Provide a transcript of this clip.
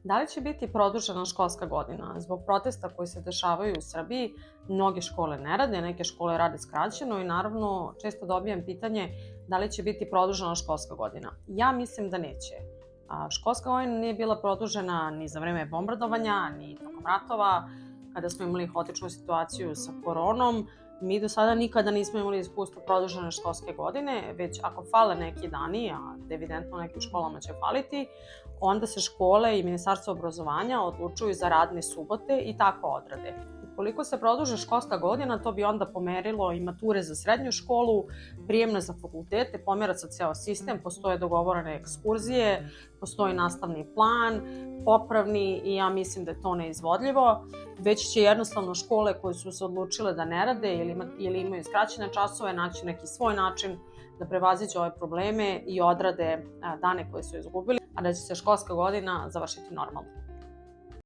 Da li će biti produžena školska godina? Zbog protesta koji se dešavaju u Srbiji, mnoge škole ne rade, neke škole rade skraćeno i naravno često dobijam pitanje da li će biti produžena školska godina. Ja mislim da neće. Školska godina nije bila produžena ni za vreme bombardovanja, ni tokom ratova, kada smo imali haotičnu situaciju sa koronom. Mi do sada nikada nismo imali iskustvo produžene školske godine, već ako fale neki dani, a evidentno nekim školama će faliti, onda se škole i Ministarstvo obrazovanja odlučuju za radne subote i tako odrade. Ukoliko se produži školska godina, to bi onda pomerilo i mature za srednju školu, prijemne za fakultete, pomera se ceo sistem, postoje dogovorene ekskurzije, postoji nastavni plan, popravni i ja mislim da je to neizvodljivo, već će jednostavno škole koje su se odlučile da ne rade ili imaju skraćene časove naći neki svoj način da prevaziđe ove probleme i odrade dane koje su izgubili, a da će se školska godina završiti normalno.